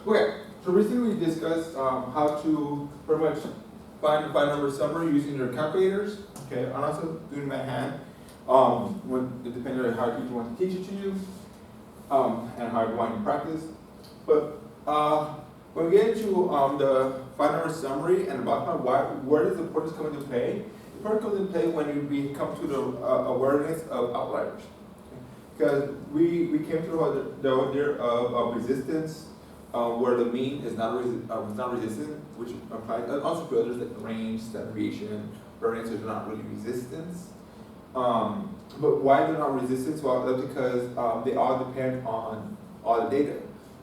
Okay, so recently we discussed how to pretty much find the find number summary using your calculators. Okay, I'm also doing my hand. Depending on how people want to teach it to you, and how you want to practice. But when we get into the find number summary and about where does the importance come into play? The importance comes into play when we come to the awareness of outliers. Because we came through the idea of resistance, where the mean is not resistant, which applies also to others like range, standard deviation, variance are not really resistance. But why they're not resistant? Well, that's because they all depend on all the data,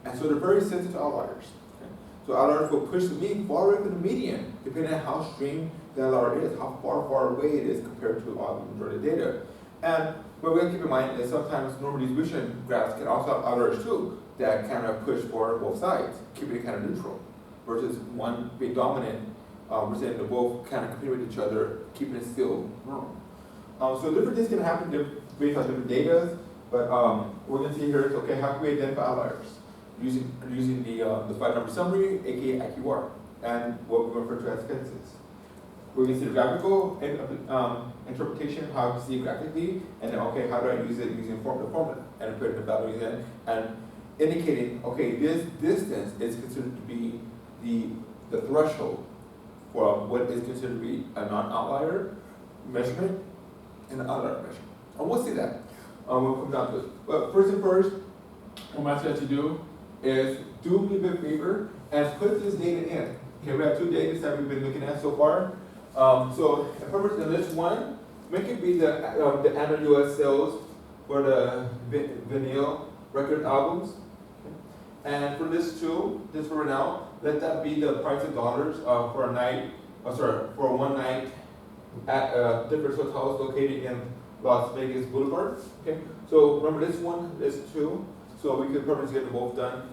and so they're very sensitive to outliers. Okay? So outliers will push the mean far away from the median, depending on how extreme the outlier is, how far away it is compared to all the majority of data. And what we have to keep in mind is sometimes normal distribution graphs can also have outliers too that kind of push for both sides, keeping it kind of neutral, versus one being dominant, we're saying they're both kind of competing with each other, keeping it still normal. So different things can happen based on different data, but we're going to see here is, okay, how can we identify outliers? Using the find number summary, aka IQR, and what we refer to as consensus. We're going to see the graphical interpretation, how to see it graphically, and then, okay, how do I use it using the formula, and put the values in, and indicating, okay, this distance is considered to be the threshold for what is considered to be a non-outlier measurement and an outlier measurement. And we'll see that. We'll come down to it. But first and first, what I'm asking you to do is do me a big favor and put this data in. Okay, we have two data that we've been looking at so far. So in this one, make it be the annual US sales for the vinyl record albums. And for this two, this for now, let that be the price of dollars for a night, for one night at different hotels located in Las Vegas Boulevard. Okay, so remember this one, this two, so we could probably get them both done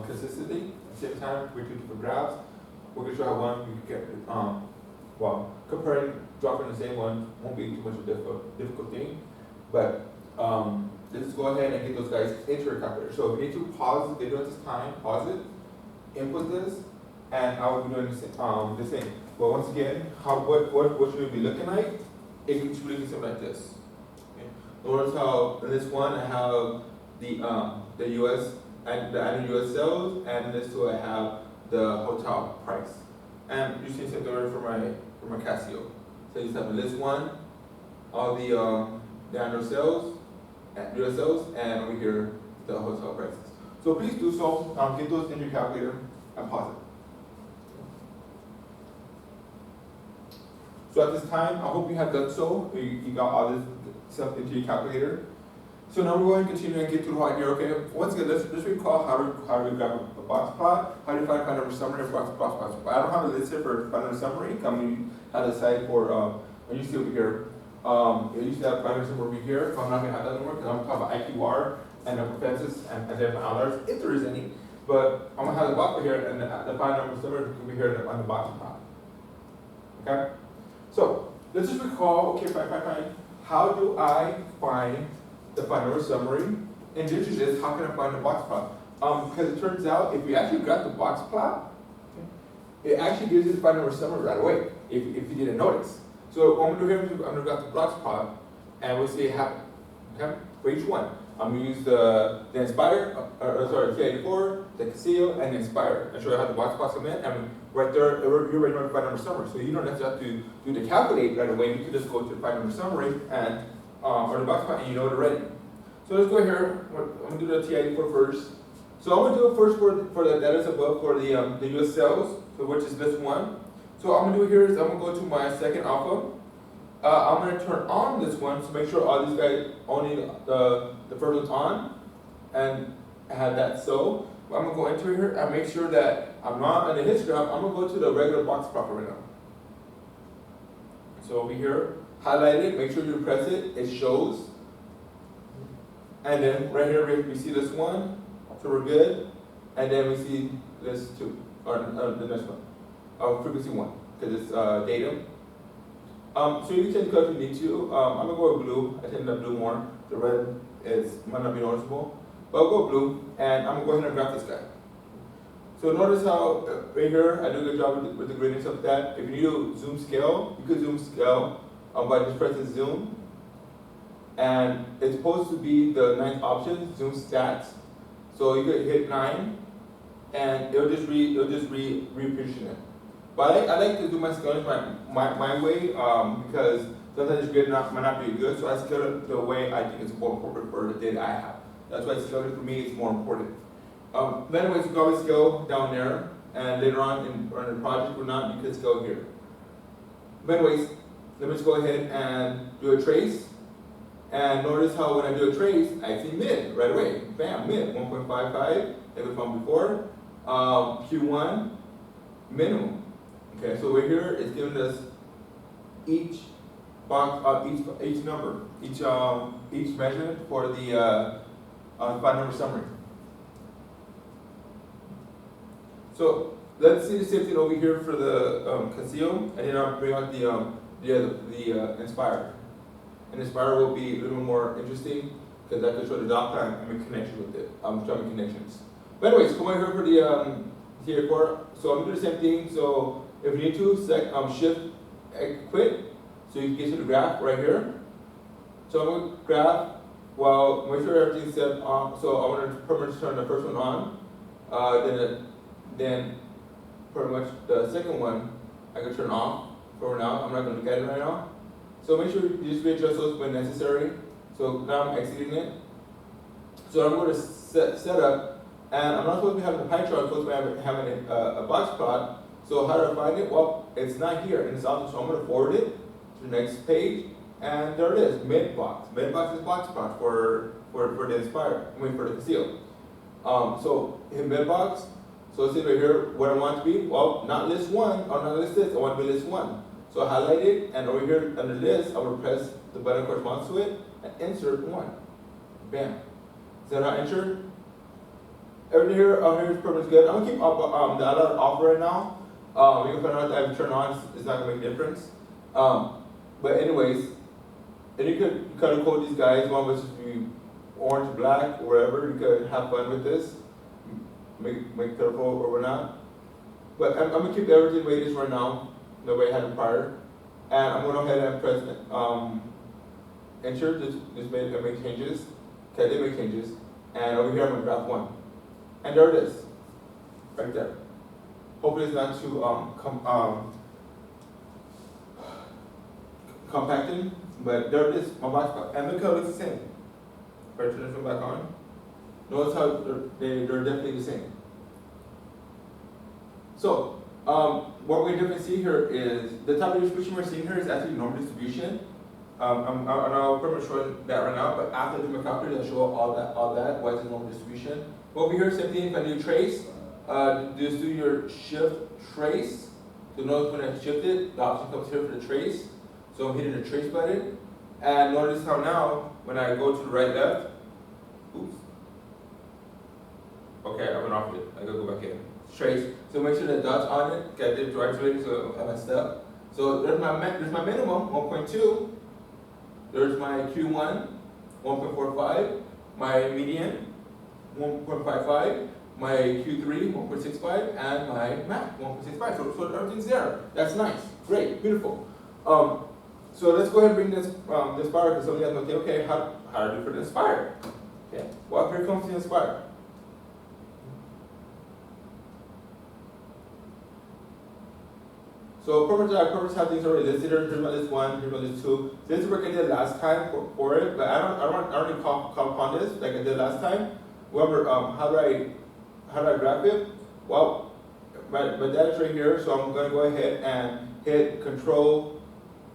consistently at the same time. We do different graphs. We're gonna show how one we could get. Well, comparing, dropping the same one won't be too much of a difficult thing, but let's go ahead and get those guys into your calculator. So if you need to pause the video at this time, pause it, input this, and I will be doing the same. But once again, what should we be looking like? It should be looking something like this. Okay. Notice how in this one I have the US and the annual US sales, and in this two I have the hotel price. And you see something for my Casio. So you have in this one all the annual sales, US sales, and over here the hotel prices. So please do so. Get those in your calculator and pause it. So at this time, I hope you have done so. You got all this stuff into your calculator. So now we're going to continue and get to the whole idea. Okay, once again, let's recall how to grab a box plot, how do you find number summary for box plot. I don't have a list here for find number summary. You have the site for when you see over here. You used to have find number summary over here. I'm not going to have that anymore because I'm talking about IQR and the consensus and then outliers if there is any. But I'm going to have the box over here, and the find number summary will be here on the box plot. Okay. So let's just recall, okay, fine. How do I find the find number summary? And this is just how can I find the box plot? Because it turns out if you actually got the box plot, okay, it actually gives you the find number summary right away, if you didn't notice. So what I'm gonna do here, I'm gonna grab the box plot and we'll see it happen. Okay? For each one. I'm gonna use the Inspire, T84, the Casio, and the Inspire, and show you how the box plots come in. And right there, you're already know the find number summary. So you don't necessarily have to do the calculate right away. You can just go to the find number summary and or the box plot, and you know it already. So let's go here. I'm gonna do the T84 first. So I'm gonna do it first for the data above for the US sales, so which is this one. So I'm gonna do here is I'm gonna go to my second alpha. I'm going to turn on this one to make sure all these guys only the first one's on and have that so. I'm going to go into here and make sure that I'm not on the histogram. I'm going to go to the regular box plot right now. So over here, highlight it, make sure you press it, it shows. And then right here we see this one, so we're good. And then we see this two, or the next one, frequency one, because it's datum. So you can change color if you need to. I'm gonna go with blue. I tend to blue more. The red might not be noticeable, but I'll go blue, and I'm gonna go ahead and graph this guy. So notice how right here, I do a good job with the gradient of that. If you need to zoom scale, you could zoom scale by just pressing zoom. And it's supposed to be the 9th option, zoom stats. So you could hit 9, and it'll just reposition it. But I like to do my scaling my way because sometimes it's gradient might not be good. So I scale it the way I think it's more appropriate for the data I have. That's why scaling for me is more important. But anyways, you can always scale down there, and later on in the project or not, you can scale here. But anyways, let me just go ahead and do a trace. And notice how when I do a trace, I see mid right away. Bam, mid, 1.55, like we found before. Q1, minimum. Okay, so over here, it's giving us each box, each number, each measurement for the 5-number summary. So let's see the same thing over here for the conceal, and then I'll bring out the inspire. And inspire will be a little more interesting because I can show the dot plan and make connections with it. I'm showing connections. But anyways, come over here for the here core. So I'm gonna do the same thing. So if you need to, select shift quit, so you can get to the graph right here. So I'm gonna graph. Well, make sure everything's set on. So I want to pretty much turn the first one on. Then pretty much the second one I can turn off for now. I'm not going to look at it right now. So make sure you just readjust those when necessary. So now I'm exiting it. So I'm going to set up, and I'm not supposed to be having a pie chart. I'm supposed to be having a box plot. So how do I find it? Well, it's not here in this option, so I'm going to forward it to the next page, and there it is, mid box. Mid box is box plot for the inspire. I mean for the conceal. So hit mid box. So let's see right here what I want to be. Well, not list 1 or not list this. I want to be list 1. So highlight it, and over here under list, I'm going to press the button corresponds to it and insert 1. Bam. Is that not entered? Everything here is pretty much good. I'm going to keep up, the other off right now. You can find out that if you turn on, it's not going to make a difference. But anyways, and you could color code these guys. One was just be orange, black, or whatever. You could have fun with this. Make colorful or whatnot. But I'm going to keep everything the way it is right now, the way I had it prior. And I'm going to go ahead and press enter, just make changes. Okay, I did make changes. And over here I'm going to graph 1. And there it is, right there. Hopefully it's not too compacting, but there it is, my box plot. And look how it looks the same. If I turn this one back on, notice how they're definitely the same. So, what we definitely see here is, the type of distribution we're seeing here is actually normal distribution. I'll pretty much show that right now, but after I do my calculator, I'll show all that, why it's a normal distribution. Over here, same thing, if I do trace, just do your shift trace. So notice when I shift it, the option comes here for the trace. So I'm hitting the trace button. And notice how now, when I go to the right left, oops. Okay, I went off it. I gotta go back in. Trace. So make sure the dot's on it. Okay, I did right click, so I messed up. So there's my minimum, 1.2. There's my Q1, 1.45. My median, 1.55. My Q3, 1.65, and my max, 1.65. So everything's there. That's nice. Great. Beautiful. So let's go ahead and bring this inspire, because some of you guys might think, okay, how do I do for the inspire? Okay. Well, here comes the inspire. So I purpose have things already listed. Here's my list 1, here's my list 2. This is what I did last time for it, but I don't already call upon this like I did last time. However, how do I graph it? Well, my data's right here, so I'm going to go ahead and hit Control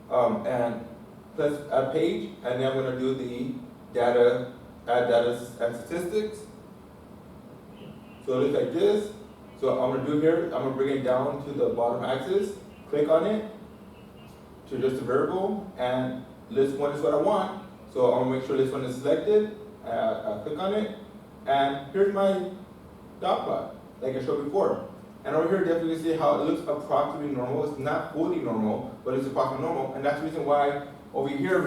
and plus add page, and then I'm going to do the data, add data and statistics. So it looks like this. So I'm going to do here, I'm going to bring it down to the bottom axis, click on it to just a variable, and list 1 is what I want. So I'm going to make sure list 1 is selected, click on it, and here's my dot plot, like I showed before. And over here, definitely see how it looks approximately normal. It's not fully normal, but it's approximately normal. And that's the reason why over here,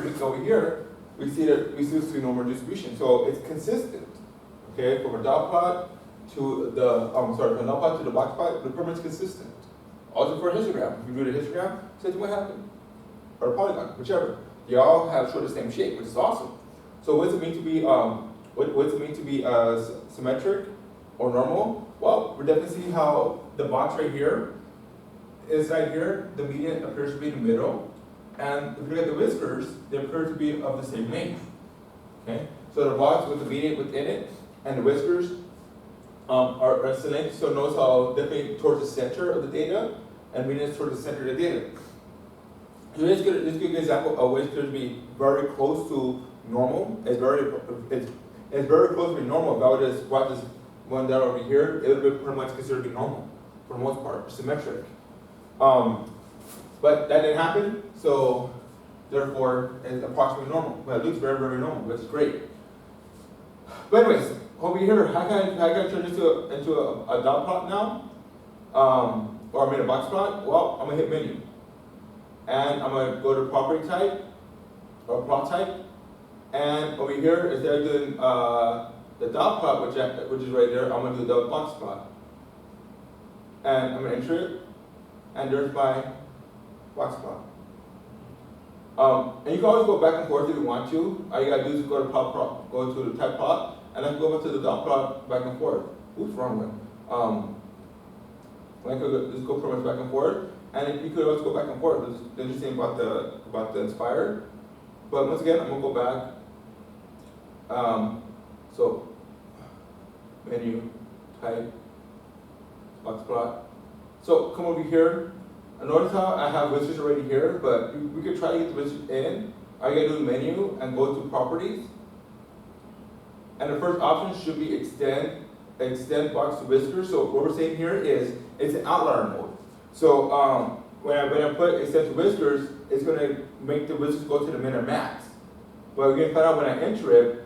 we still see normal distribution. So it's consistent, okay, from a dot plot to the, from the null plot to the box plot, the perimeter is consistent. Also for a histogram, if you do the histogram, say what happened, or a polygon, whichever. They all have sort of the same shape, which is awesome. So what does it mean to be, what does it mean to be symmetric or normal? Well, we're definitely see how the box right here is right here, the median appears to be in the middle, and if you look at the whiskers, they appear to be of the same length. Okay, so the box with the median within it and the whiskers are symmetric. So notice how definitely towards the center of the data, and median is towards the center of the data. So this is a good example of which could be very close to normal. It's very close to be normal. If I would just brought this one down over here, it would be pretty much considered to be normal for the most part, symmetric. But that didn't happen, so therefore it's approximately normal. But it looks very, very normal, which is great. But anyways, over here, how can I turn this into a dot plot now? Or I made a box plot? Well, I'm gonna hit menu. And I'm gonna go to property type, or plot type. And over here, instead of doing the dot plot, which is right there, I'm gonna do the box plot. And I'm gonna enter it, and there's my box plot. And you can always go back and forth if you want to. All you gotta do is go to go to the type plot, and then go back to the dot plot back and forth. Oops, wrong one. Just go pretty much back and forth, and you could always go back and forth. It's interesting about the inspired. But once again, I'm gonna go back. So menu, type, box plot. So come over here. And notice how I have whiskers already here, but we could try to get the whiskers in. All you gotta do menu and go to properties. And the first option should be extend box to whiskers. So what we're saying here is it's an outlier mode. So when I put extend to whiskers, it's gonna make the whiskers go to the min or max. But we're gonna find out when I enter it,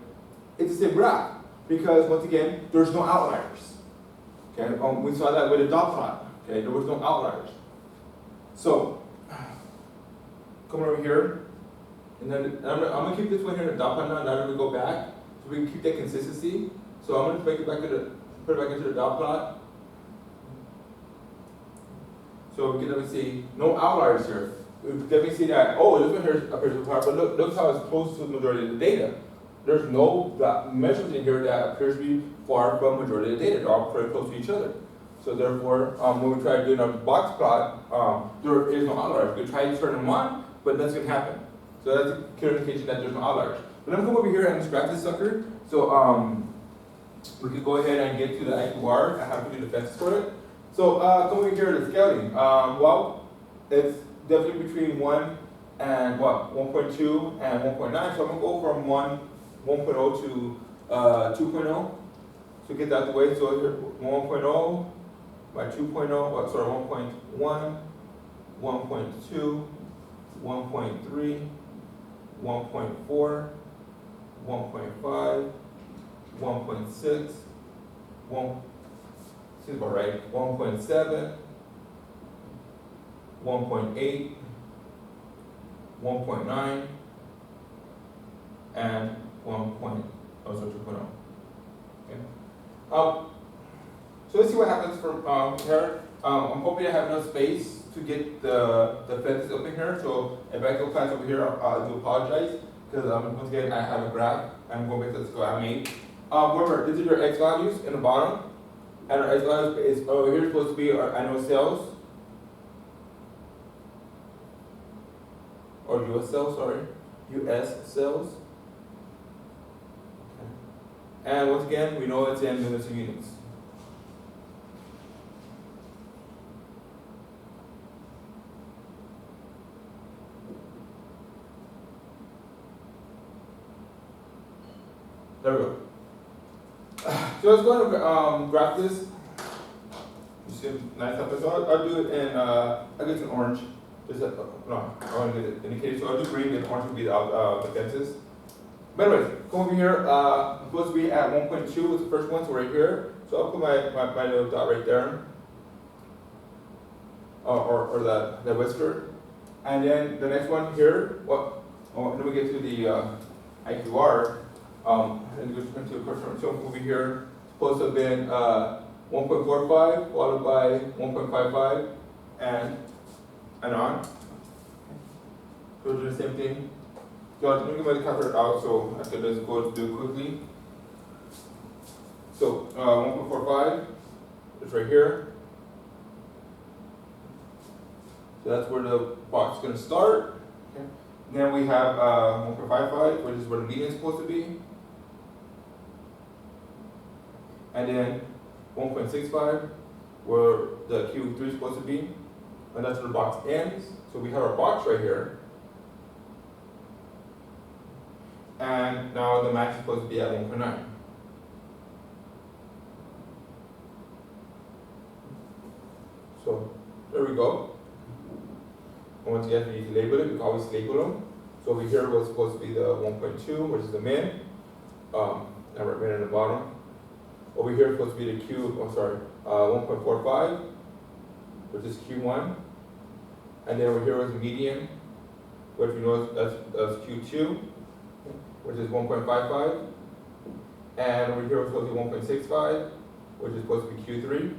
it's the same graph. Because once again, there's no outliers. Okay, we saw that with a dot plot. Okay, there was no outliers. So, come over here, and then I'm gonna keep this one here in the dot plot now that we go back, so we can keep that consistency. So I'm gonna put it back into the dot plot. So we can definitely see no outliers here. We can definitely see that, oh, this one here appears apart, but look how it's close to the majority of the data. There's no measurements in here that appears to be far from the majority of the data. They're all very close to each other. So therefore, when we try to do a box plot, there is no outliers. We try to turn them on, but nothing's gonna happen. So that's a clear indication that there's no outliers. But let me come over here and scratch this sucker. So we could go ahead and get to the IQR. I have to do the fences for it. So come over here to scaling. Well, it's definitely between 1 and what? 1.2 and 1.9. So I'm gonna go from 1.0 to 2.0. So get that out the way. So here 1.0. By 2.0, sorry, 1.1, 1.2, 1.3, 1.4, 1.5, 1.6, seems about right, 1.7, 1.8, 1.9, and 2.0. Okay. So let's see what happens from here. I'm hoping I have enough space to get the fences open here. So if I go past over here, I do apologize because once again I have a graph. I'm going back to the score I made. Remember, these are your X values in the bottom, and our X values is over here supposed to be our annual sales or U.S. sales. Sorry, U.S. sales. Okay. And once again, we know it's in units and units. There we go. So let's go ahead and graph this. You see a nice up. So I'll do it in, I'll get it in orange. Just no, I want to get it indicated. So I'll do green and orange will be the fences. But anyways, come over here. I'm supposed to be at 1.2 was the first one, so right here. So I'll put my little dot right there. Or the whisker. And then the next one here, then we get to the IQR. And go into a question. So over here, supposed to have been 1.45 followed by 1.55 and on. So we're doing the same thing. So let me get my calculator out so I can just go do it quickly. So 1.45 is right here. So that's where the box is going to start. Okay. Then we have 1.55, which is where the median is supposed to be. And then 1.65, where the Q3 is supposed to be. And that's where the box ends. So we have our box right here. And now the max is supposed to be at 1.9. So there we go. And once again, we need to label it. We can always label them. So over here was supposed to be the 1.2, which is the min. And we're min at the bottom. Over here is supposed to be the 1.45, which is Q1. And then over here was the median, which we know that's Q2, which is 1.55. And over here was supposed to be 1.65, which is supposed to be Q3.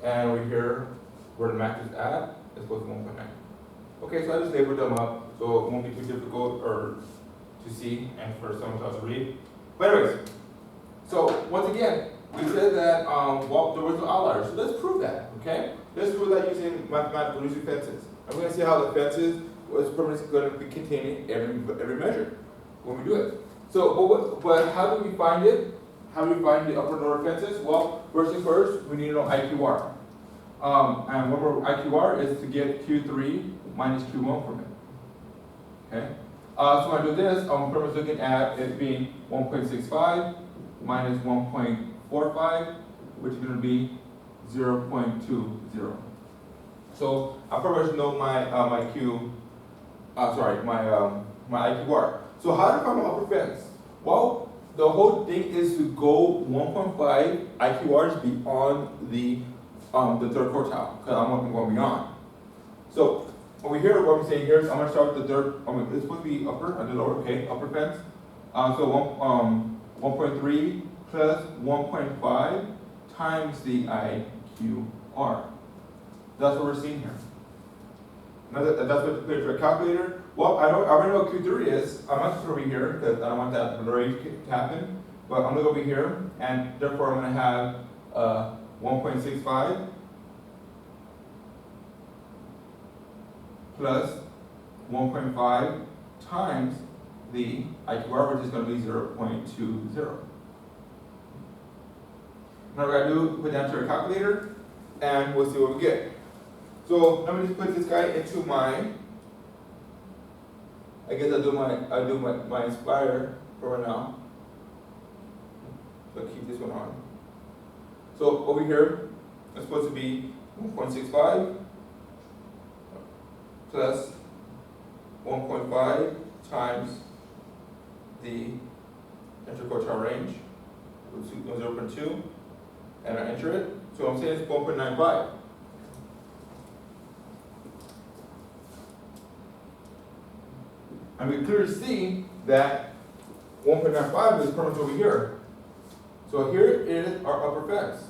And over here, where the max is at, is supposed to be 1.9. Okay, so I just labeled them up, so it won't be too difficult or to see and for someone else to read. But anyways, so once again, we said that well, there was no outliers. So let's prove that, okay? Let's prove that using mathematical using fences. I'm going to see how the fences was pretty much going to be containing every measure when we do it. So, but how do we find it? How do we find the upper and lower fences? Well, first things first, we need to know IQR. And what IQR is to get Q3 minus Q1 from it. Okay? So when I do this, I'm pretty much looking at it being 1.65 minus 1.45, which is going to be 0.20. So I pretty much know my my IQR. So how do I find my upper fence? Well, the whole thing is to go 1.5 IQRs beyond the third quartile, because I'm going beyond. So over here, what I'm saying here is I'm going to start with the third. It's supposed to be upper and the lower. Okay, upper fence. So 1.3 plus 1.5 times the IQR. That's what we're seeing here. Now that's what to put into a calculator. Well, I already know what Q3 is. I'm not over here because I don't want that range to happen. But I'm going to go over here, and therefore I'm going to have 1.65 plus 1.5 times the IQR, which is going to be 0.20. Now what I do, put that into a calculator, and we'll see what we get. So let me just put this guy into my, I guess I'll do my Inspire for right now. So keep this one on. So over here, it's supposed to be 1.65 plus 1.5 times the interquartile range, 0.2, and I enter it. So I'm saying it's 1.95. And we clearly see that 1.95 is pretty much over here. So here is our upper fence.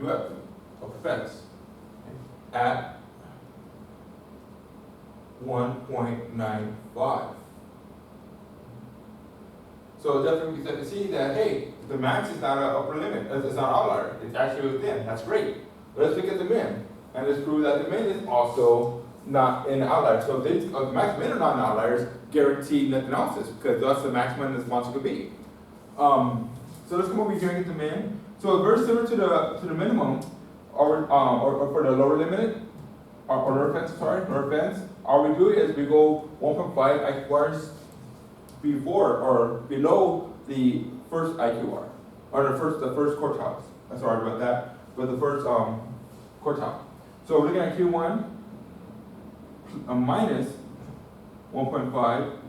UF, upper fence, at 1.95. So definitely we can see that, hey, the max is not an upper limit, it's not an outlier, it's actually within, that's great. But let's look at the min, and let's prove that the min is also not an outlier. So if the max min are not an outliers, guarantee nothing else is, because that's the maximum this monster could be. So let's come over here and get the min. So it's very similar to the minimum, or for the lower limit, or lower fence, lower fence. All we do is we go 1.5 IQRs before or below the first IQR, or the first quartiles. I'm sorry about that, but the first quartile. So we're looking at Q1 minus 1.5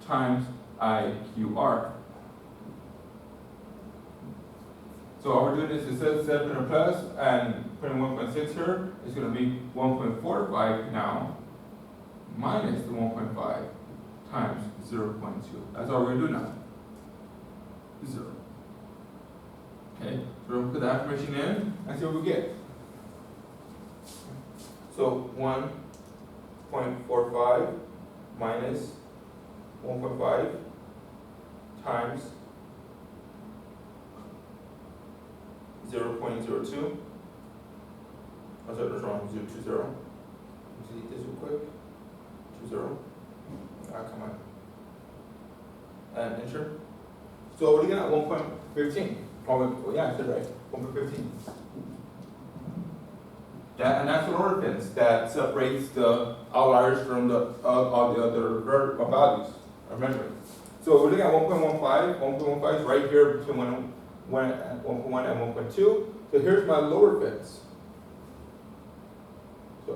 times IQR. So all we're doing is instead of putting a plus and putting 1.6 here, it's going to be 1.45 now minus the 1.5 times 0.2. That's all we're going to do now. 0. Okay, so we'll put that information in and see what we get. So 1.45 minus 1.5 times 0.02. Oh, sorry, that's wrong. 0.20. Let's delete this real quick. 20. Ah, come on. And enter. So we're looking at 1.15. Oh, yeah, I said right. 1.15. And that's an order fence that separates the outliers from all the other values or measurements. So we're looking at 1.15. 1.15 is right here between 1.1 and 1.2. So here's my lower fence. So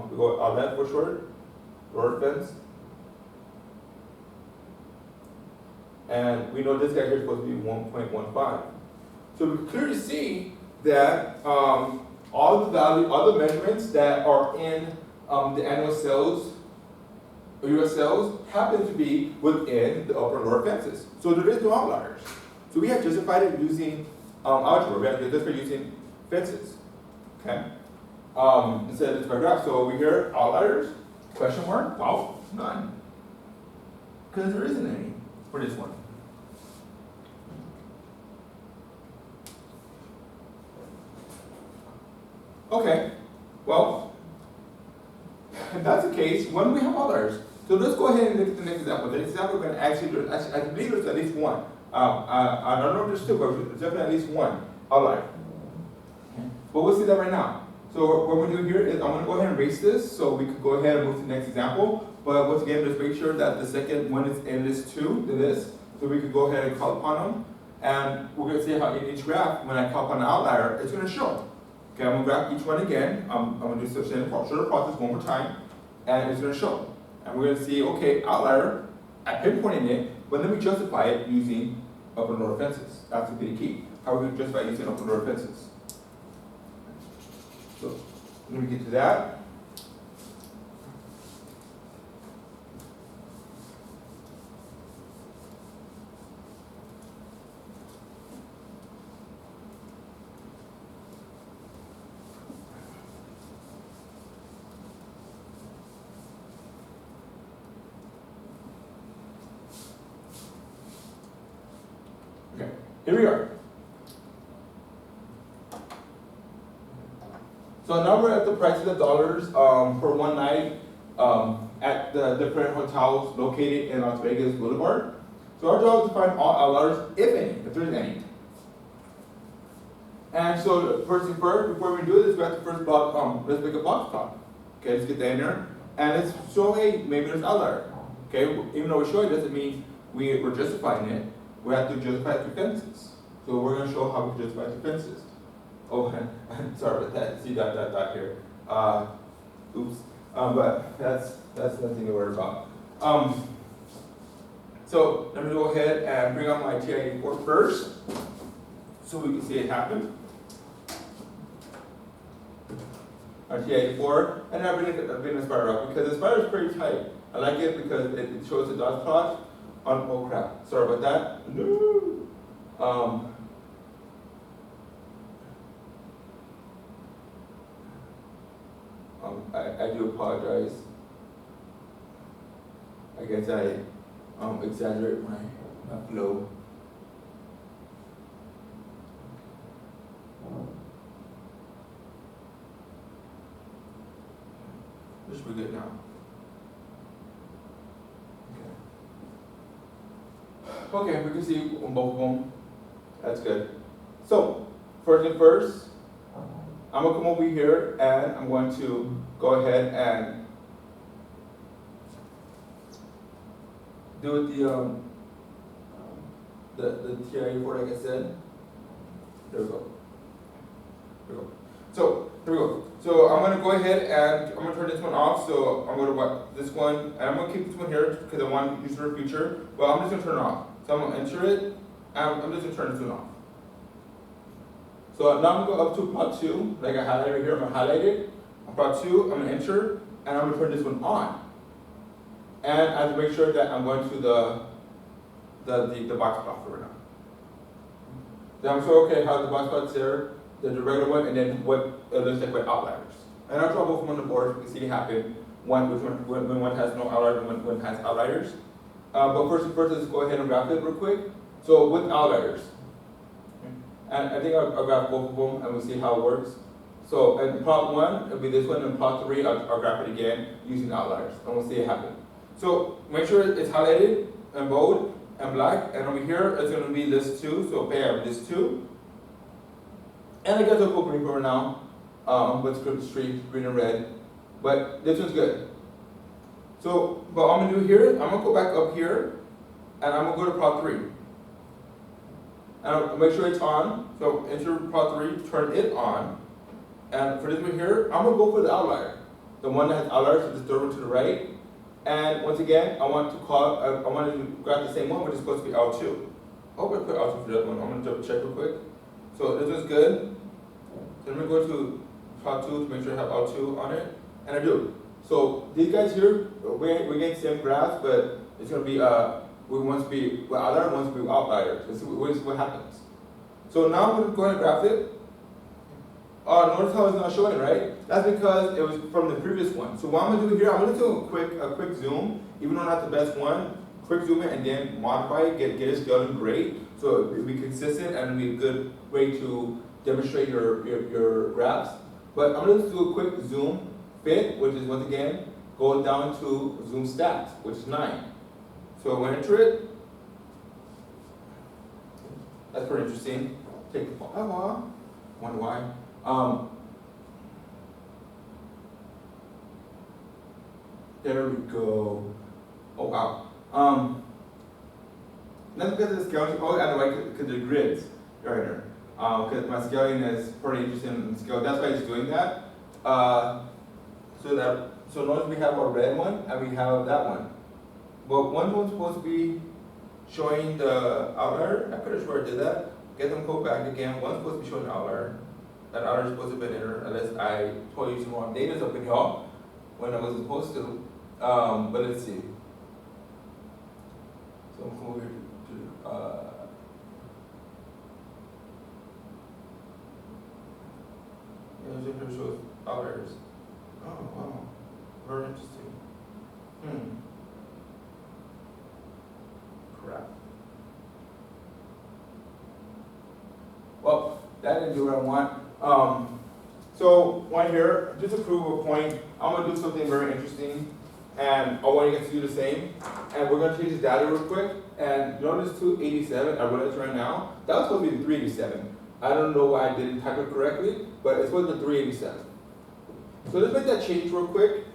we go outlet for short, lower fence. And we know this guy here is supposed to be 1.15. So we can clearly see that all the measurements that are in the annual sales or US sales happen to be within the upper and lower fences. So there is no outliers. So we have justified it using algebra. We have justified using fences. Okay? Instead of this paragraph. So over here, outliers, question mark, well, none. Because there isn't any for this one. Okay, well, if that's the case, when do we have outliers? So let's go ahead and look at the next example. The next example, we're going to actually, I believe there's at least one. I don't know if there's two, but there's definitely at least one outlier. Okay. But we'll see that right now. So what we're going to do here is I'm going to go ahead and erase this so we can go ahead and move to the next example. But once again, just make sure that the second one is in this too, to this, so we can go ahead and call upon them. And we're going to see how in each graph, when I call upon an outlier, it's going to show. Okay, I'm going to graph each one again. I'm going to do the same process one more time, and it's going to show. And we're going to see, okay, outlier, I pinpointed it, but then we justify it using upper and lower fences. That's the big key. How are we going to justify using upper and lower fences? So, let me get to that. Okay, here we are. So now we're at the prices of dollars for one night at the different hotels located in Las Vegas Boulevard. So our job is to find all outliers, if any, if there's any. And so first thing first, before we do this, we have to first block, let's make a box plot. Okay, let's get that in there. And let's show, hey, maybe there's outlier. Okay, even though we show it doesn't mean we're justifying it. We have to justify it through fences. So we're going to show how we justify it through fences. Oh, I'm sorry about that. See that here. Oops. But that's nothing to worry about. So let me go ahead and bring up my TI-84 first, so we can see it happen. Our TI-84, and I've been a spider up because the spider is pretty tight. I like it because it shows the dot plot on. Oh crap! Sorry about that. No. I do apologize. I guess I exaggerate my flow. This should be good now. Okay, we can see on both of them. That's good. So, first thing first, I'm going to come over here and I'm going to go ahead and do the TI-84 like I said. There we go. There we go. So, here we go. So I'm going to go ahead and I'm going to turn this one off. So I'm going to wipe this one, and I'm going to keep this one here because I want to use it for the future. But I'm just going to turn it off. So I'm going to enter it, and I'm just going to turn this one off. So now I'm going to go up to plot 2, like I highlighted right here. I'm going to highlight it. On plot 2, I'm going to enter, and I'm going to turn this one on. And I have to make sure that I'm going to the box plot for right now. Then I'm sure, okay, how the black spots there, the regular one, and then what it looks like with outliers. And I'll draw both of them on the board, so you can see it happen. When one has no outliers and when one has outliers. But first, let's go ahead and graph it real quick. So with outliers, and I think I'll graph both of them and we'll see how it works. So in plot 1, it'll be this one, and plot 3, I'll graph it again using outliers, and we'll see it happen. So make sure it's highlighted and bold and black, and over here it's going to be list 2, so bam, list 2. And I got the cool green for now, with script streak, green and red, but this one's good. So what I'm going to do here, I'm going to go back up here, and I'm going to go to plot 3. And I'll make sure it's on, so enter plot 3, turn it on. And for this one here, I'm going to go for the outlier. The one that has outliers, so this third one to the right. And once again, I want to grab the same one, which is supposed to be L2. I hope I put L2 for the other one. I'm going to double check real quick. So this one's good. So let me go to plot 2 to make sure I have L2 on it. And I do. So these guys here, we're getting the same graphs, but it's going to be, we want to be with outlier, we want to be with outlier. Let's see what happens. So now I'm going to go ahead and graph it. Notice how it's not showing, right? That's because it was from the previous one. So what I'm going to do here, I'm going to do a quick zoom, even though not the best one, quick zoom it and then modify it, get it scaled great, so it'll be consistent and it'll be a good way to demonstrate your graphs. But I'm going to do a quick zoom fit, which is once again, go down to zoom stats, which is 9. So I'm going to enter it. That's pretty interesting. Take the phone. Wonder why. There we go. Oh wow. That's because of the scaling. Oh, and why? Because the grids right here. Because my scaling is pretty interesting in scale. That's why it's doing that. So notice we have our red one and we have that one. But one was supposed to be showing the outlier. I could have sworn I did that. Get them go back again. One's supposed to be showing the outlier. That outlier is supposed to be in there, unless I told you some wrong data up in here when I wasn't supposed to. But let's see. So I'm going over here to yeah, it shows outliers. Oh wow, very interesting. Crap. Well, that didn't do what I want. So one here, just to prove a point, I'm going to do something very interesting, and I want you guys to do the same. And we're going to change the data real quick. And notice 287, I realized right now, that was supposed to be 387. I don't know why I didn't type it correctly, but it's supposed to be 387. So let's make that change real quick.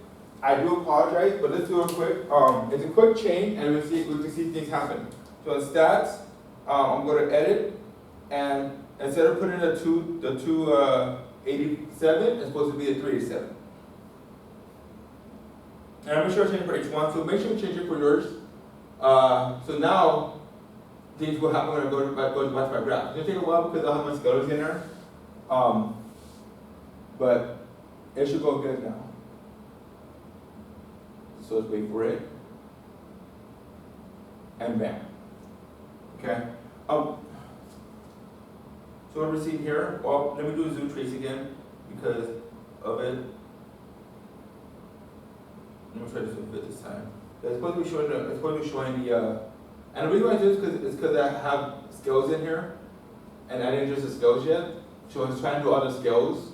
I do apologize, but let's do it quick. It's a quick change, and we can see things happen. So in stats, I'm going to edit, and instead of putting the 287, it's supposed to be a 387. And I'm sure I change it for each one, so make sure you change it for yours. So now, things will happen when I go to my graph. It's going to take a while because I'll have my scalars in there. But it should go good now. So let's wait for it. And bam. Okay. So what we're seeing here, well, let me do a zoom trace again because of it. Let me try to zoom fit this time. It's supposed to be showing the, and the reason why I do this is because I have scales in here, and I didn't use the scales yet. So I was trying to do all the scales.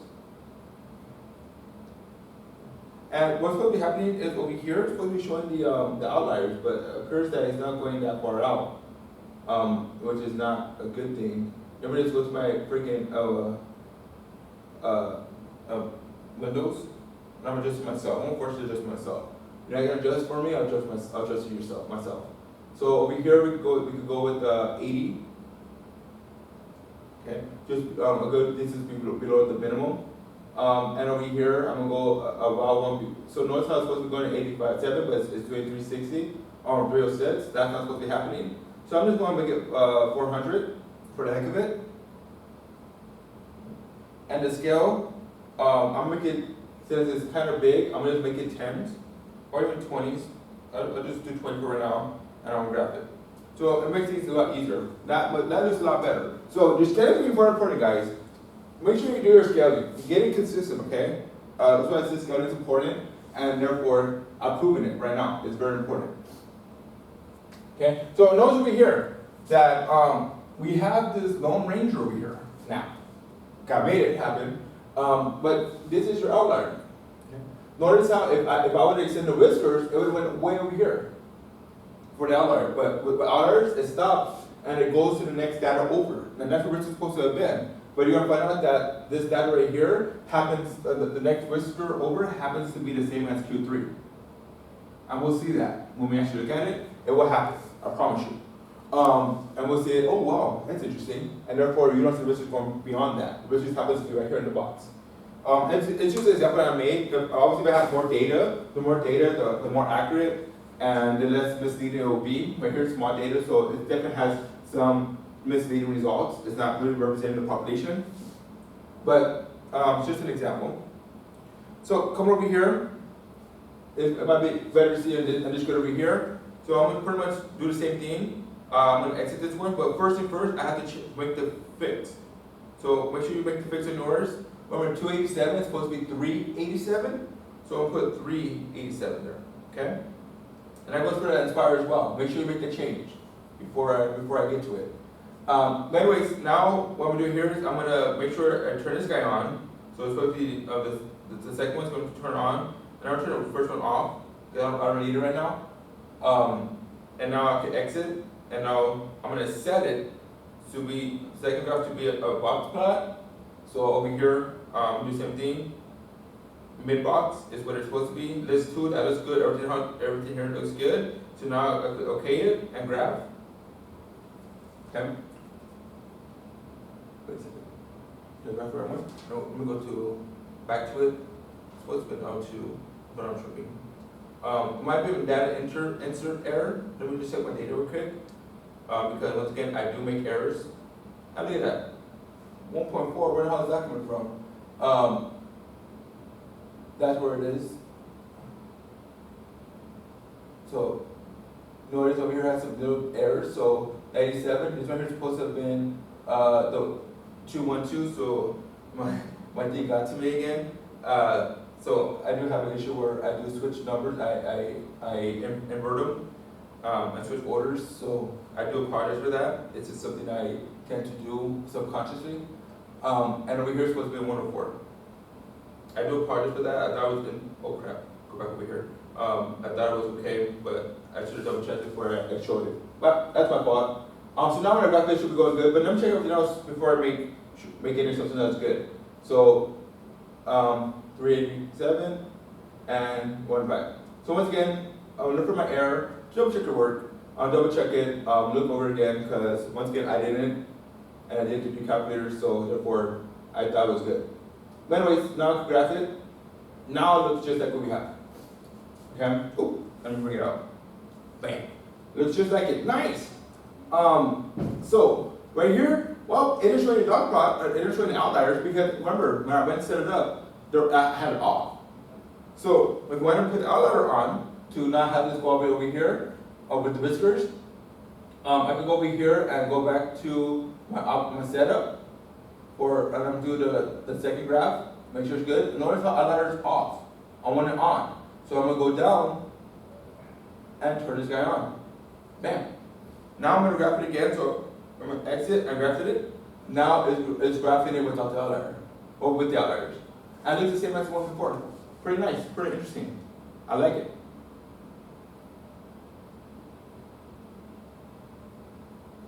And what's supposed to be happening is over here, it's supposed to be showing the outliers, but it appears that it's not going that far out, which is not a good thing. Let me just go to my freaking windows, and I'm adjusting myself. I won't force you to adjust myself. You're not gonna adjust for me. I'll adjust you myself. So over here we could go with 80. Okay, just a good distance below the minimum. And over here I'm gonna go about one. So notice how it's supposed to be going to 85.7, but it's doing 360 or 306. That's not supposed to be happening. So I'm just going to make it 400 for the heck of it. And the scale, I'm gonna make it, since it's kind of big, I'm gonna just make it 10s or even 20s. I'll just do 20 for right now, and I'll graph it. So it makes things a lot easier. That looks a lot better. So your scheduling is very important, guys. Make sure you do your scheduling. Get it consistent, okay? That's why this scheduling is important, and therefore I'm proving it right now. It's very important. Okay. So notice over here that we have this Lone Ranger over here now. Okay, I made it happen. But this is your outlier. Okay. Notice how if I would extend the whiskers, it would have went way over here for the outlier. But with outliers, it stops and it goes to the next data over. And that's where it's supposed to have been. But you're going to find out that this data right here happens, the next whisker over happens to be the same as Q3. And we'll see that when we actually look at it. It will happen, I promise you. And we'll say, oh wow, that's interesting. And therefore, you don't see whiskers going beyond that. Whiskers happens to be right here in the box. It's just an example I made. Obviously, if I have more data, the more accurate and the less misleading it will be. Right here, small data, so it definitely has some misleading results. It's not really representing the population. But it's just an example. So come over here. It might be better to see and just go over here. So I'm going to pretty much do the same thing. I'm going to exit this one, but first thing first, I have to make the fix. So make sure you make the fix in yours. Remember, 287 is supposed to be 387. So I'm going to put 387 there, okay? And that goes for the Inspire as well. Make sure you make the change before I get to it. But anyways, now what I'm going to do here is I'm going to make sure I turn this guy on. So it's supposed to be, the second one's going to turn on. And I'll turn the first one off, because I don't need it right now. And now I can exit, and now I'm going to set it to be, second graph to be a box plot. So over here, do the same thing. Mid box is what it's supposed to be. List 2, that looks good, everything here looks good. So now I could okay it and graph. Okay. Wait a second. Did I graph the right one? No, let me go back to it. It's supposed to be now to what I'm showing. Might be a data insert error. Let me just check my data real quick. Because once again, I do make errors. How do you get that? 1.4, where the hell is that coming from? That's where it is. So notice over here has some little errors. So 97, this one here is supposed to have been the 212, so my thing got to me again. So I do have an issue where I do switch numbers. I invert them and switch orders. So I do apologize for that. It's just something I tend to do subconsciously. And over here is supposed to be 104. I do apologize for that. I thought it was in, oh crap, go back over here. I thought it was okay, but I should have double checked before I showed it. But that's my fault. So now when I got this, should be going good. But let me check everything else before I make it into something that's good. So 387 and 1 back. So once again, I'll look for my error, double check your work. I'll double check it, look over it again, because once again I didn't, and I didn't do calculators, so therefore I thought it was good. But anyways, now I can graph it. Now it looks just like what we have. Okay? Oh, let me bring it up. Bam. Looks just like it. Nice. So right here, well, it is showing the dot plot, it is showing the outliers, because remember, when I went to set it up, I had it off. So if I want to put the outlier on to not have this go all the way over here with the whiskers, I can go over here and go back to my setup, and I'm do the second graph, make sure it's good. Notice how outlier is off. I want it on. So I'm going to go down and turn this guy on. Bam. Now I'm going to graph it again, so I'm going to exit and graph it. Now it's graphing it without the outlier, or with the outliers. And it looks the same as the one before. Pretty nice, pretty interesting. I like it.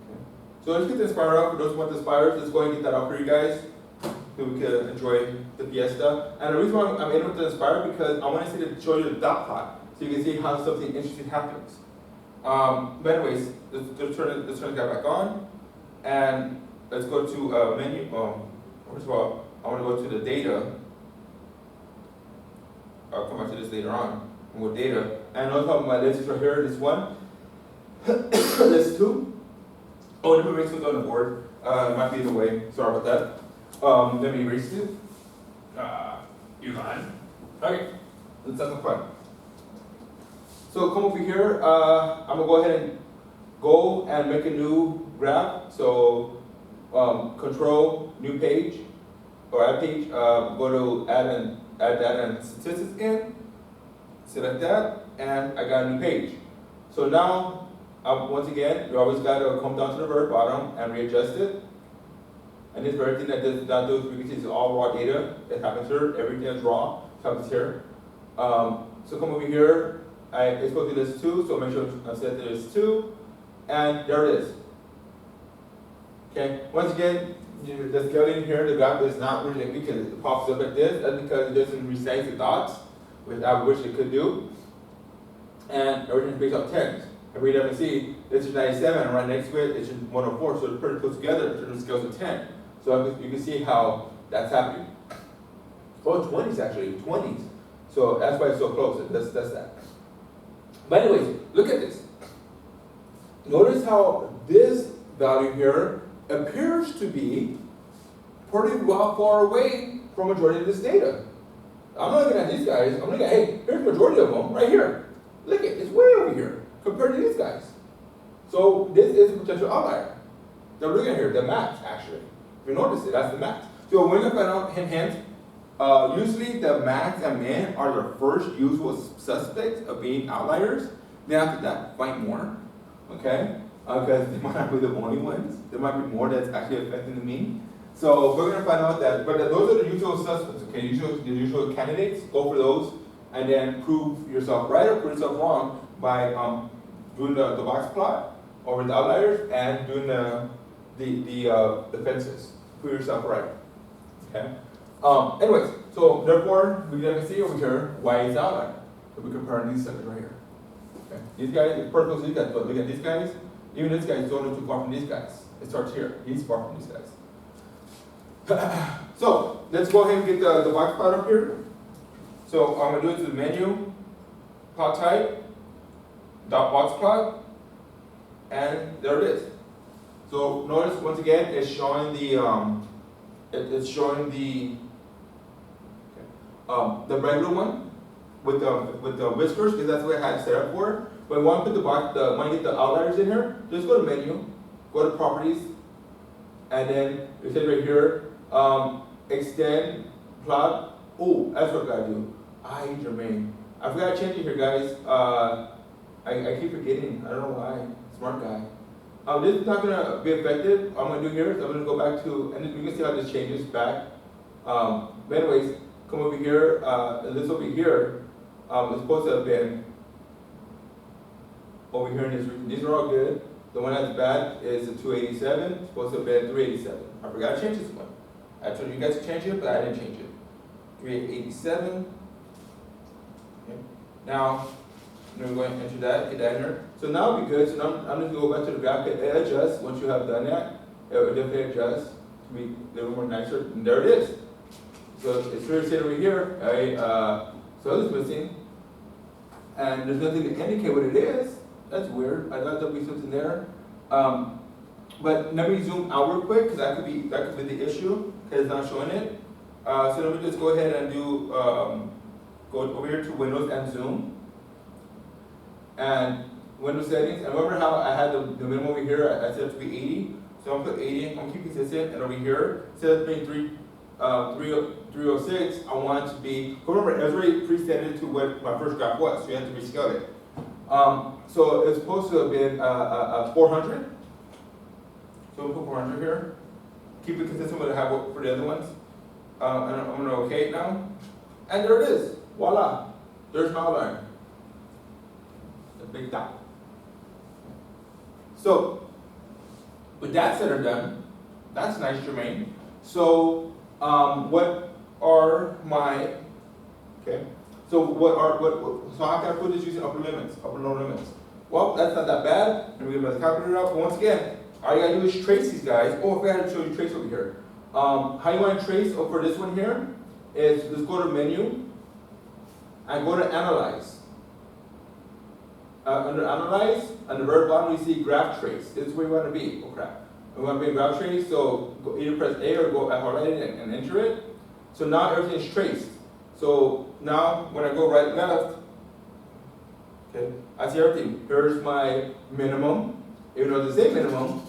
Okay. So let's get the Inspire out. For those who want the Inspires, let's go ahead and get that out for you guys, so we can enjoy the Fiesta. And the reason why I'm in with the Inspire, because I want to show you the dot plot, so you can see how something interesting happens. But anyways, let's turn this guy back on, and let's go to menu. First of all, I want to go to the data. I'll come back to this later on. With data, and notice how my list is right here. This one, list 2. Oh, let me erase what's on the board. It might be in the way. Sorry about that. Let me erase it. You fine? Okay, let's have some fun. So come over here. I'm gonna go ahead and go and make a new graph. So control new page or add page. Go to add data and statistics again. Select that, and I got a new page. So now, once again, you always got to come down to the very bottom and readjust it. And this very thing that does we can see is all raw data. It happens here. Everything is raw. It happens here. So come over here. It's supposed to be list 2, so make sure I set list 2. And there it is. Okay. Once again, the scaling here, the graph is not really because it pops up like this. That's because it doesn't resize the dots, which I wish it could do. And everything is based off 10s. If we never see, this is 97, and right next to it, it's 104, so they're pretty close together in terms of scales of 10. So you can see how that's happening. Oh, 20s actually, 20s. So that's why it's so close. That's that. But anyways, look at this. Notice how this value here appears to be pretty well far away from majority of this data. I'm not looking at these guys. I'm looking at, hey, here's the majority of them right here. Look at it, it's way over here compared to these guys. So this is a potential outlier. They're looking at here, the max actually. If you notice it, that's the max. So when you find out, hint, usually the max and min are the first usual suspects of being outliers. Then after that, find more, okay? Because they might not be the only ones. There might be more that's actually affecting the mean. So we're gonna find out that, but those are the usual suspects, okay? The usual candidates, go for those, and then prove yourself right or prove yourself wrong by doing the box plot over the outliers and doing the fences. Prove yourself right, okay? Anyways, so therefore, we can see over here why it's outlier. So we compare these sectors right here. Okay? These guys, the purpose these guys, but look at these guys. Even this guy is not too far from these guys. It starts here. He's far from these guys. So let's go ahead and get the box plot up here. So I'm gonna do it to the menu, plot type, dot box plot, and there it is. So notice once again it's showing the the regular one with the whiskers, because that's what I had set up for. But when I put want to get the outliers in here, just go to menu, go to properties, and then it says right here, extend plot. Oh, that's what I gotta do. Jermaine. I forgot to change it here, guys. I keep forgetting. I don't know why. Smart guy. This is not gonna be affected. I'm gonna do here. So I'm gonna go back to, and you can see how this changes back. But anyways, come over here. This over here is supposed to have been over here in this region. These are all good. The one that's bad is the 287. It's supposed to have been 387. I forgot to change this one. I told you guys to change it, but I didn't change it. 387. Okay. Now, I'm going to enter that, hit that in there. So now it'll be good. So now I'm going to go back to the graph, hit adjust. Once you have done that, it will definitely adjust to be a little more nicer. And there it is. So it's really sitting over here. So it's missing. And there's nothing to indicate what it is. That's weird. I thought there'd be something there. But let me zoom out real quick, because that could be the issue, because it's not showing it. So let me just go ahead and do go over here to Windows and Zoom. And Windows settings. And remember how I had the minimum over here, I set it to be 80. So I'm gonna put 80, I'm gonna keep consistent, and over here, instead of being 306, I want it to be, remember, it was already preset to what my first graph was, so you have to rescale it. So it's supposed to have been 400. So we'll put 400 here. Keep it consistent with what I have for the other ones. And I'm gonna OK it now. And there it is. Voila. There's my outline. The big dot. So, with that said or done, that's nice, Jermaine. So, what are my, okay? So so how can I put this using upper limits, upper lower limits? Well, that's not that bad. And we're gonna calculate it out. But once again, all you gotta do is trace these guys. Oh, I forgot to show you trace over here. How you want to trace for this one here is let's go to menu and go to analyze. Under analyze, on the very bottom we see graph trace. This is where we want to be. Oh crap. We want to be graph trace, so either press A or go highlight it and enter it. So now everything is traced. So now when I go right left, okay, I see everything. Here's my minimum, even though it's the same minimum,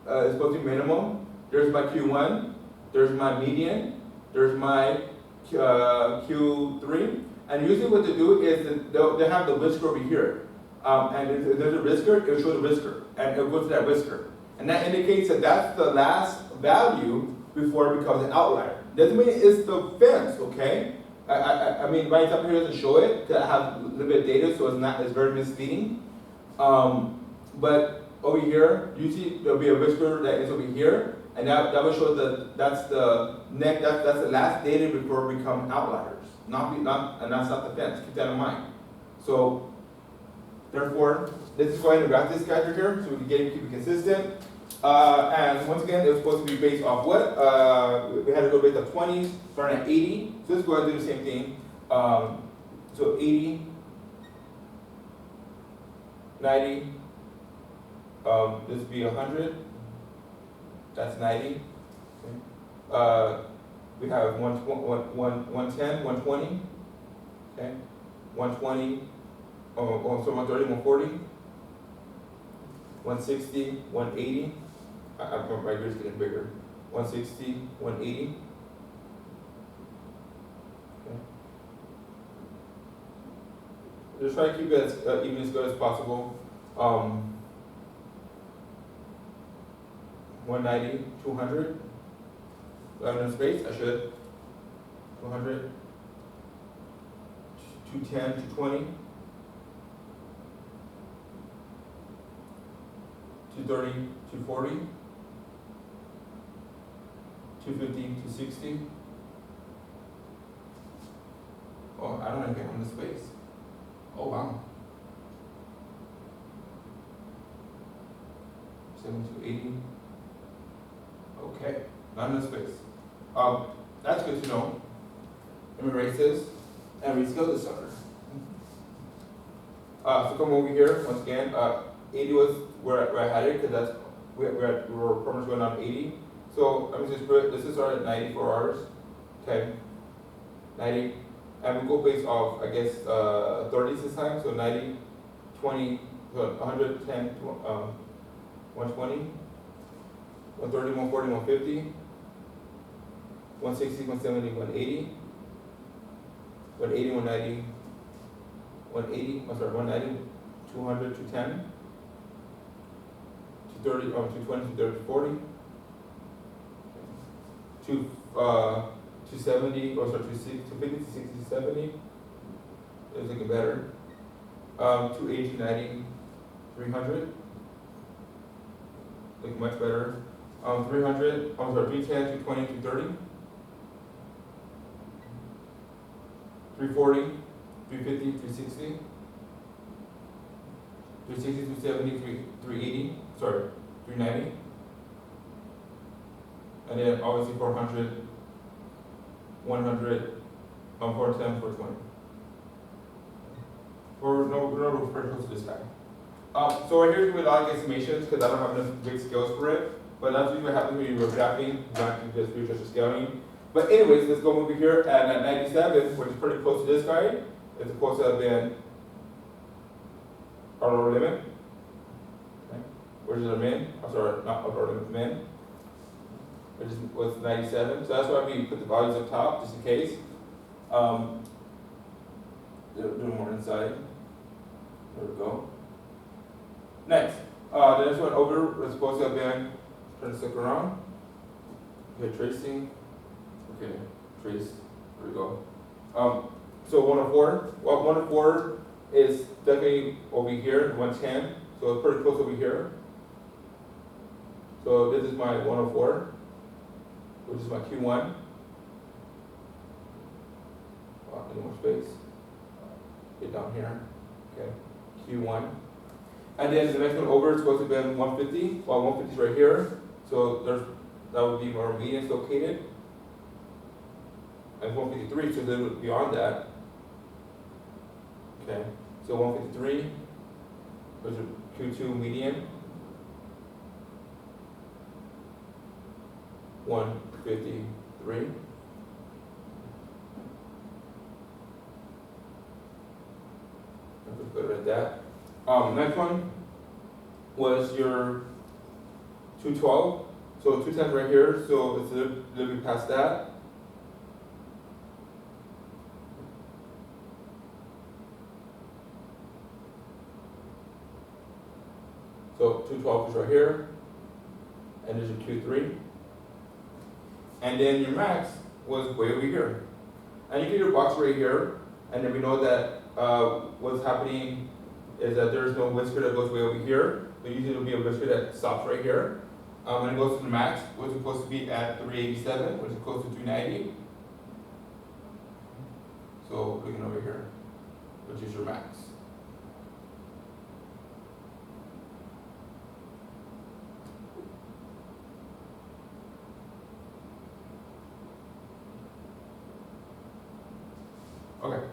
it's supposed to be minimum. There's my Q1, there's my median, there's my Q3, and usually what they do is that they'll have the whisker over here. And if there's a whisker, it'll show the whisker, and it'll go to that whisker. And that indicates that that's the last value before it becomes an outlier. Doesn't mean it's the fence, okay? I mean, my example here doesn't show it, because I have a little bit of data, so it's very misleading. But over here, usually there'll be a whisker that is over here, and that will show that that's the last data before it becomes outliers. And that's not the fence. Keep that in mind. So therefore, let's just go ahead and graph this guy right here so we can keep it consistent. And once again, it was supposed to be based off what? We had to go based off 20s, starting at 80. So let's go ahead and do the same thing. So 80, 90, this would be 100. That's 90. Okay. We have 110, 120. Okay. 120. So 130, 140. 160, 180. My gear's getting bigger. 160, 180. Okay. Just try to keep it as even as good as possible. 190, 200. Do I have enough space? I should. 200. 210, 220. 230, 240, 250, 260. Oh, I don't even get on the space. Oh, wow. 7280. Okay, not enough space. That's good to know. Let me erase this and rescale this sucker. So come over here once again. 80 was where I had it, because that's we're permanent going on 80. So let me just put this is at 90 for ours. Okay, 90, and we go based off, I guess, 30s this time. So 90, 20, 110, 120, 130, 140, 150, 160, 170, 180, 180, 190, 180. I'm sorry, 190, 200, 210. 230, 220, 230, 40, 270, 250, 260, 70. It's looking better. 280, 290, 300. Looking much better. 300, 310, 220, 230. 340, 350, 360. 360, 270, 380. Sorry, 390. And then obviously 400, 100, 410, 420. We're pretty close to this guy. So right here's with a lot of estimations because I don't have enough big scales for it. But that's usually what happens when you're graphing, not just future scaling. But anyways, let's go over here and at 97, which is pretty close to this guy. It's closer than our lower limit. Which is our min, I'm sorry, not upper limit, min, which was 97. So that's why we put the values up top, just in case. Do more inside. There we go. Next, the next one over is supposed to have been, turn this look around. Okay, tracing. Okay, trace. There we go. So 104. Well, 104 is definitely over here, 110. So it's pretty close over here. So this is my 104, which is my Q1. Wow, I need more space. Get down here. Okay, Q1. And then the next one over is supposed to be 150. Well, 150 is right here. So that would be where our median is located. And 153, so then beyond that. Okay, so 153, which is Q2 median. 153. Let's put it at that. Next one was your 212. So 210 right here, so it's a little bit past that. So 212 is right here, and there's your Q3. And then your max was way over here. And you get your box right here, and then we know that what's happening is that there's no whisker that goes way over here, but usually there'll be a whisker that stops right here. And it goes to the max, which is supposed to be at 387, which is close to 390. So looking over here, which is your max. Okay.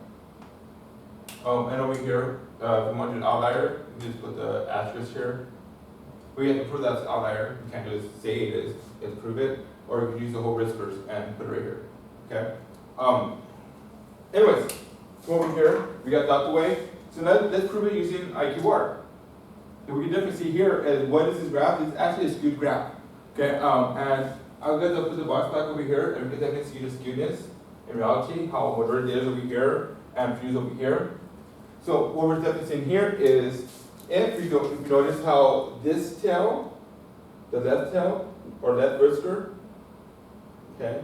And over here, if you want an outlier, you just put the asterisk here. We have to prove that's an outlier. You can't just say it is, it's prove it, or you can use the whole whiskers and put it right here. Okay. Anyways, so over here, we got that out the way. So let's prove it using IQR. So we can definitely see here is what is this graph? It's actually a skewed graph. Okay. And I'll get to put the box back over here, and we can definitely see the skewness in reality, how whatever it is over here and fuse over here. So what we're definitely seeing here is if you notice how this tail, the left tail or left whisker, okay,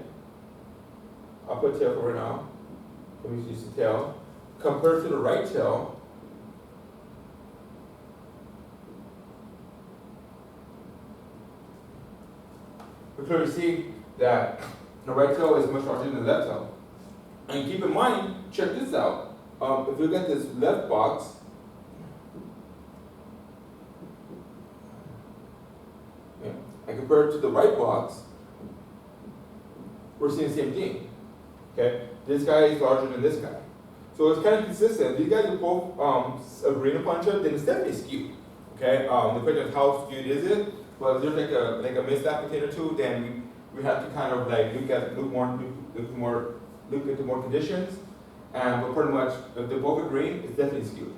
I'll put tail for right now. Let me use the tail compared to the right tail. We clearly see that the right tail is much larger than the left tail. And keep in mind, check this out. If you look at this left box, and compare it to the right box, we're seeing the same thing. Okay, this guy is larger than this guy, so it's kind of consistent. These guys are both agreeing upon each other. Then it's definitely skewed. Okay, the question is how skewed is it? Well, if there's like a misapplication or two, then we have to kind of like look into more conditions. But pretty much, if they're both agreeing, it's definitely skewed.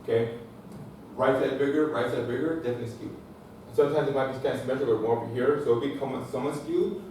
Okay, right side bigger, definitely skewed. Sometimes it might be kind of symmetrical more over here, so it'll become somewhat skewed,